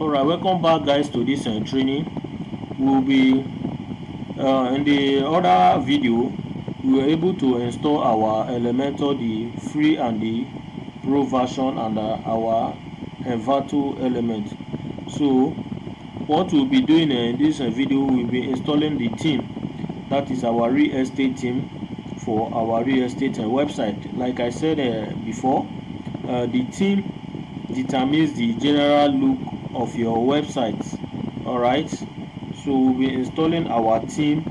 Alright, welcome back guys to this training. We'll be in the other video we were able to install our Elementor, the free and the pro version, and our Envato element. So what we'll be doing in this video, we'll be installing the theme, that is our real estate theme for our real estate website. Like I said before, the theme determines the general look of your website. Alright, so we'll be installing our theme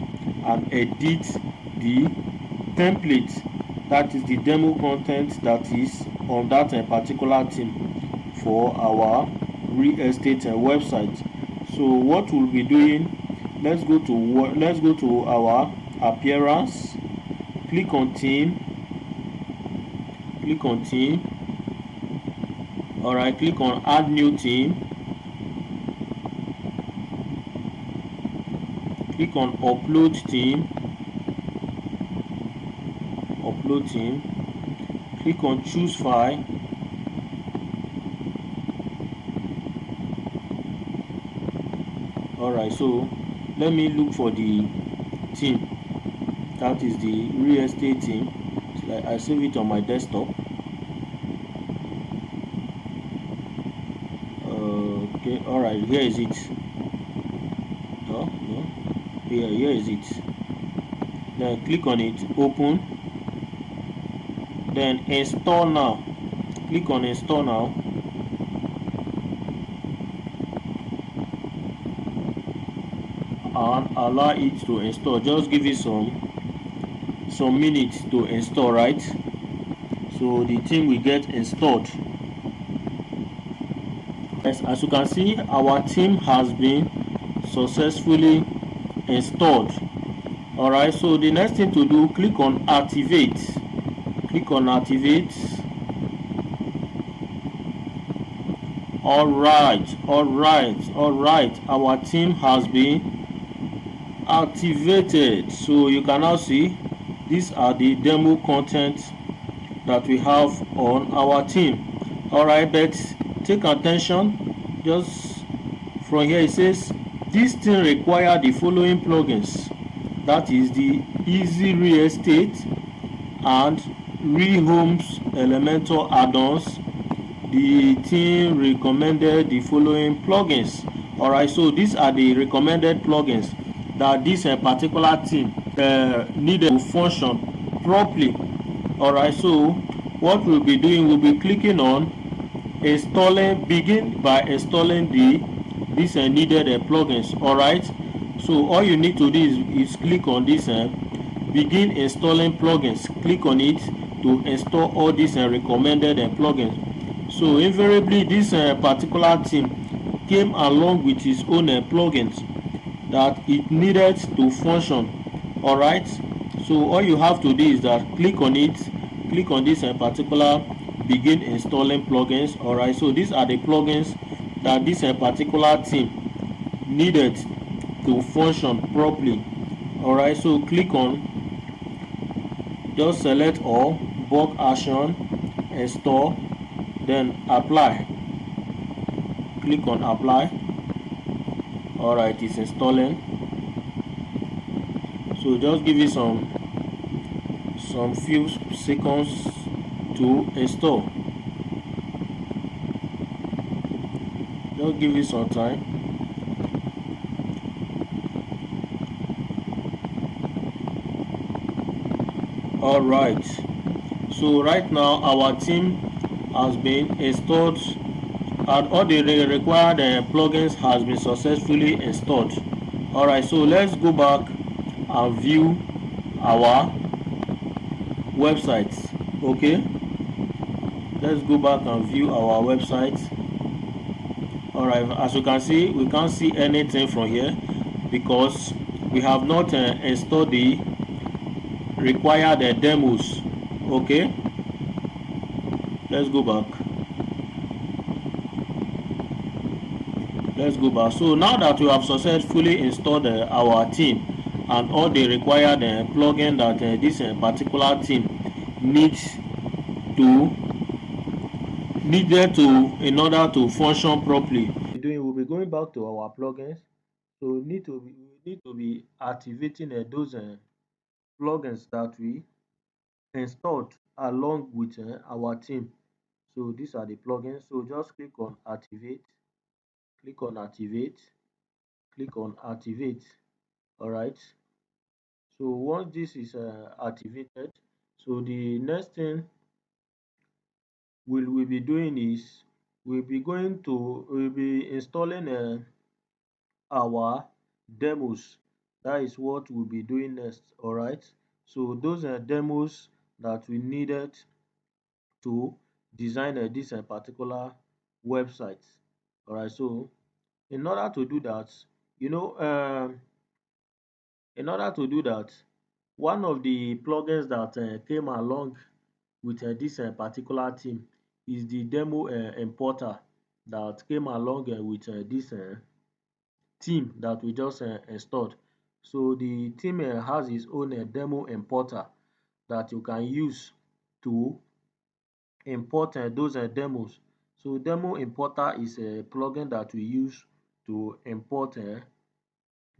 and edit the template, that is the demo content that is on that particular theme for our real estate website. So what we'll be doing, let's go to our appearance, click on theme. Alright, click on add new theme, click on upload theme, click on choose file, alright. So let me look for the theme, that is the real estate theme. So I save it on my desktop. Okay, alright, here is it. Here is it. Then click on it, open, then install now. Click on install now. And allow it to install. Just give it some minutes to install, right? So the thing will get installed. Yes, as you can see, our theme has been successfully installed. Alright, so the next thing to do, click on activate. Alright, our theme has been activated. So you can now see these are the demo content that we have on our theme. Alright, but take attention, just from here it says this thing require the following plugins, that is the Easy Real Estate and Rehomes Elementor add-ons. The team recommended the following plugins. Alright, so these are the recommended plugins that this particular team needed to function properly. Alright, so what we'll be doing, we'll be clicking on installing, begin by installing these needed plugins. Alright, so all you need to do is click on this begin installing plugins. Click on it to install all these recommended plugins. So invariably this particular theme came along with its own plugins that it needed to function. Alright, so all you have to do is that click on it, click on this particular begin installing plugins. Alright, so these are the plugins that this particular theme needed to function properly. Alright, so click on, just select all, bulk action, install, then apply. Click on apply. Alright, it's installing. So just give it some few seconds to install. Just give it some time. Alright, so right now our theme has been installed and all the required plugins has been successfully installed. Alright, so let's go back and view our website. Okay, let's go back and view our website. Alright, as you can see, we can't see anything from here because we have not installed the required demos. Okay, let's go back. So now that we have successfully installed our theme and all the required plugin that this particular theme needed to in order to function properly, we'll be back to our plugins, so we need to be activating those plugins that we installed along with our theme. So these are the plugins. So just click on activate, click on activate, click on activate. All right. So once this is activated, so the next thing we'll be doing is we'll be installing our demos. That is what we'll be doing next. All right. So those are demos that we needed to design this particular website. All right. So in order to do that, you know, in order to do that, one of the plugins that came along with this particular theme is the demo importer that came along with this theme that we just installed. So the theme has its own demo importer that you can use to import those demos. So demo importer is a plugin that we use to import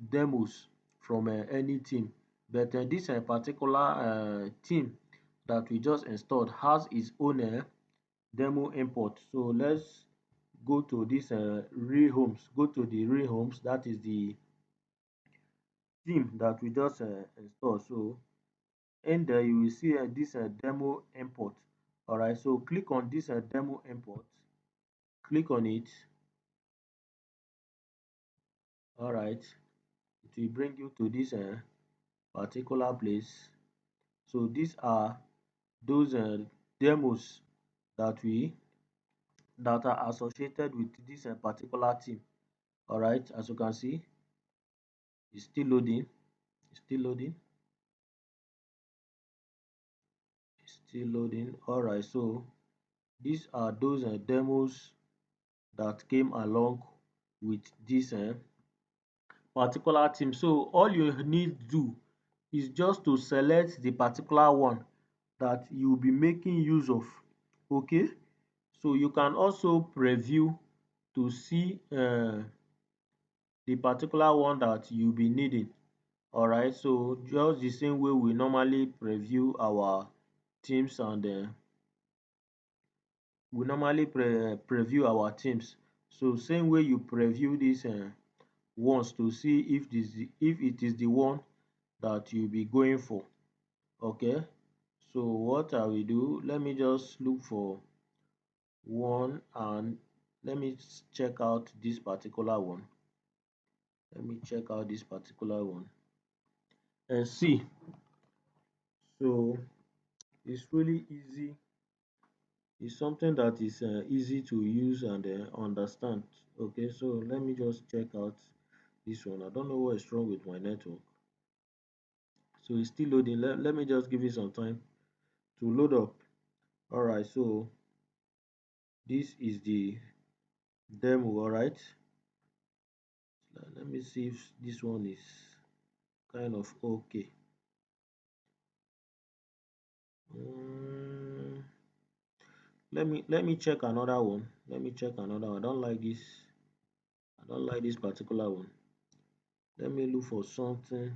demos from any theme. But this particular theme that we just installed has its own demo import. So let's go to this rehomes, go to the rehomes, that is the theme that we just installed. So in there you will see this demo import. All right, so click on this demo import, click on it. All right, it will bring you to this particular place. So these are those demos that are associated with this particular theme. All right, as you can see, it's still loading, it's still loading, it's still loading. All right, so these are those demos that came along with this particular theme. So all you need to do is just to select the particular one that you will be making use of. Okay, so you can also preview to see the particular one that you'll be needing. All right, so just the same way we normally preview our themes and we normally preview our themes. So same way you preview this ones to see if it is the one that you'll be going for. Okay, so what I will do, let me just look for one and let me check out this particular one. Let me check out this particular one and see. So it's really easy. It's something that is easy to use and understand. Okay, so let me just check out this one. I don't know what is wrong with my network. So it's still loading. Let me just give it some time to load up. All right, so this is the demo. All right, let me see if this one is kind of okay. Mm, let me check another one. Let me check another one. I don't like this. I don't like this particular one. Let me look for something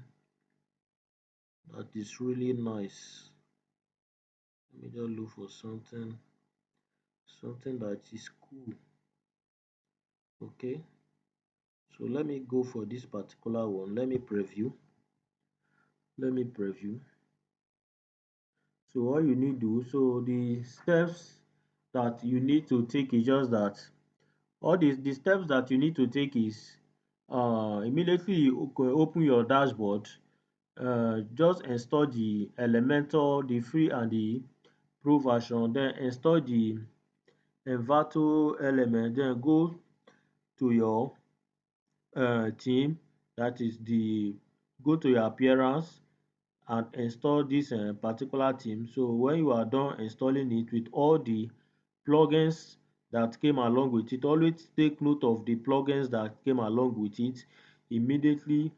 that is really nice. Let me just look for something that is cool. Okay, so let me go for this particular one. Let me preview. Let me preview. So what you need to do, so the steps that you need to take is just that all the steps that you need to take is immediately you open your dashboard, just install the Elementor, the free and the pro version, then install the Envato element, then go to your theme, that is the go to your appearance and install this particular theme. So when you are done installing it with all the plugins that came along with it, always take note of the plugins that came along with it. Immediately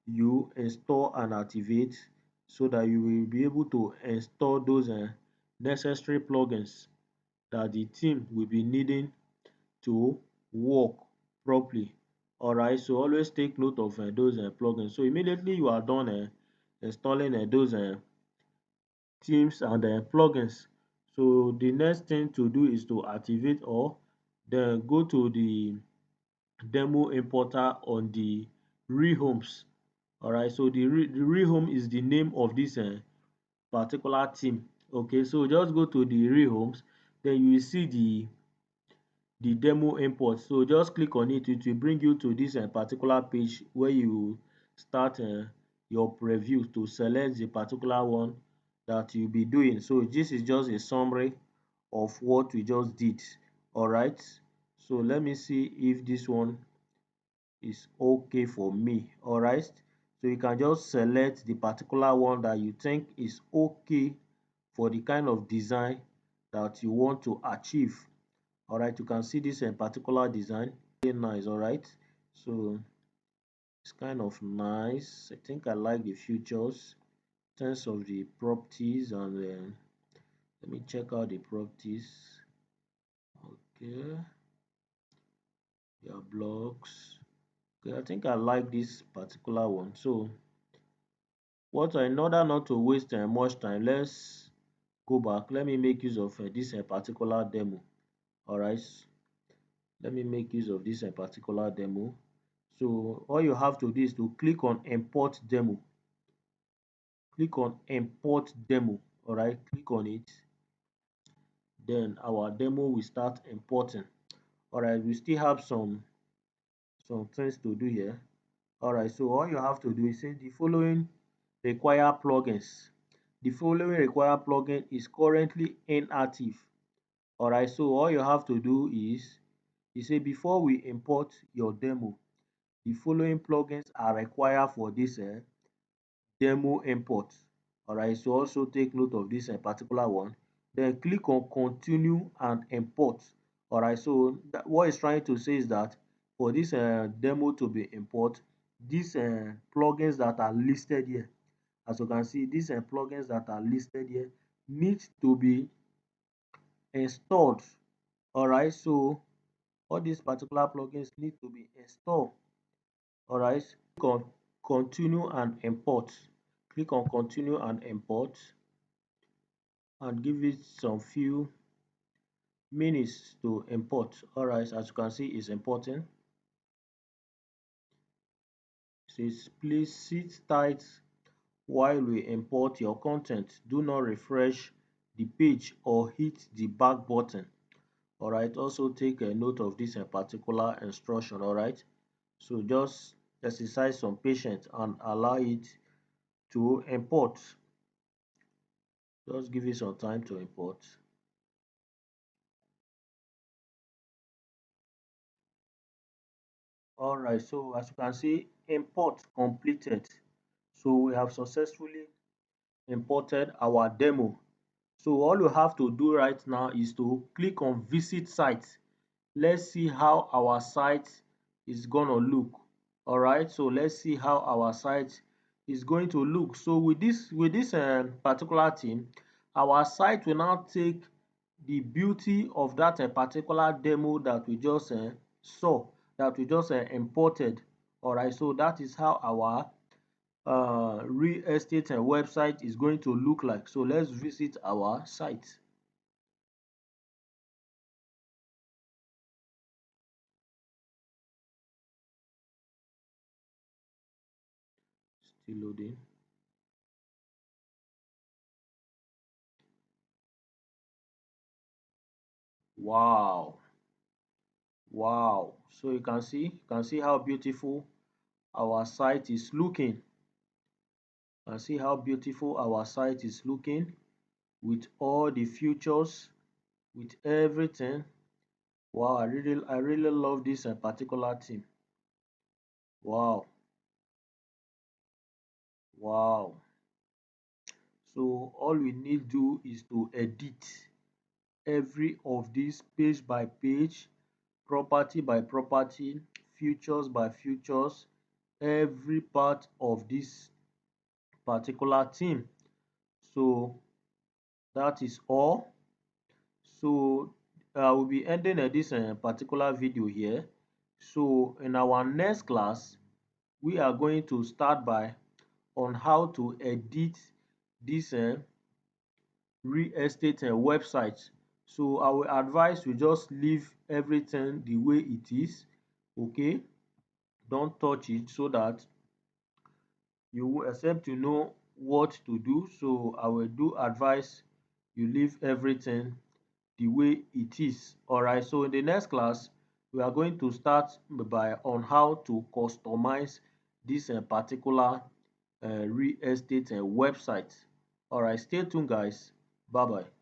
you install and activate so that you will be able to install those necessary plugins that the team will be needing to work properly. All right, so always take note of those plugins. So immediately you are done installing those themes and plugins. So the next thing to do is to activate all, then go to the demo importer on the rehomes. All right, so the rehome is the name of this particular theme. Okay, so just go to the rehomes, then you will see the demo import. So just click on it. It will bring you to this particular page where you start your preview to select the particular one that you'll be doing. So this is just a summary of what we just did. All right, so let me see if this one is okay for me. All right, so you can just select the particular one that you think is okay for the kind of design that you want to achieve. All right, you can see this particular design, very nice. All right, so it's kind of nice. I think I like the features in terms of the properties, and let me check out the properties. Okay, your blocks. Okay, I think I like this particular one. So in order not to waste much time, let's go back. Let me make use of this particular demo. All right, let me make use of this particular demo. So all you have to do is to click on import demo. Click on import demo. All right, click on it. Then our demo will start importing. All right, we still have some things to do here. All right, so all you have to do is say the following require plugins. The following require plugin is currently inactive. All right, so all you have to do is you say before we import your demo, the following plugins are required for this demo import. All right, so also take note of this particular one. Then click on continue and import. All right, so what it's trying to say is that for this demo to be import, these plugins that are listed here, as you can see, these plugins that are listed here need to be installed. All right, so all these particular plugins need to be installed. All right, click on continue and import. Click on continue and import and give it some few minutes to import. All right, as you can see, it's importing. It says please sit tight while we import your content. Do not refresh the page or hit the back button. All right, also take a note of this particular instruction. All right, so just exercise some patience and allow it to import. Just give it some time to import. All right, so as you can see, import completed. So we have successfully imported our demo. So all you have to do right now is to click on visit site. Let's see how our site is gonna look. All right, so let's see how our site is going to look. So with this particular theme, our site will now take the beauty of that particular demo that we just saw, that we just imported. All right, so that is how our real estate website is going to look like. So let's visit our site. Still loading. Wow, wow, so you can see how beautiful our site is looking. You can see how beautiful our site is looking with all the features, with everything. Wow, I really love this particular theme. Wow, wow. So all we need do is to edit every of these page by page, property by property, features by features, every part of this particular theme. So that is all. So I will be ending this particular video here. So in our next class, we are going to start by on how to edit this real estate website. So I will advise you just leave everything the way it is. Okay, don't touch it so that you will accept to know what to do. So I will do advise you leave everything the way it is. All right, so in the next class we are going to start by on how to customize this particular real estate website. All right, stay tuned guys. Bye bye.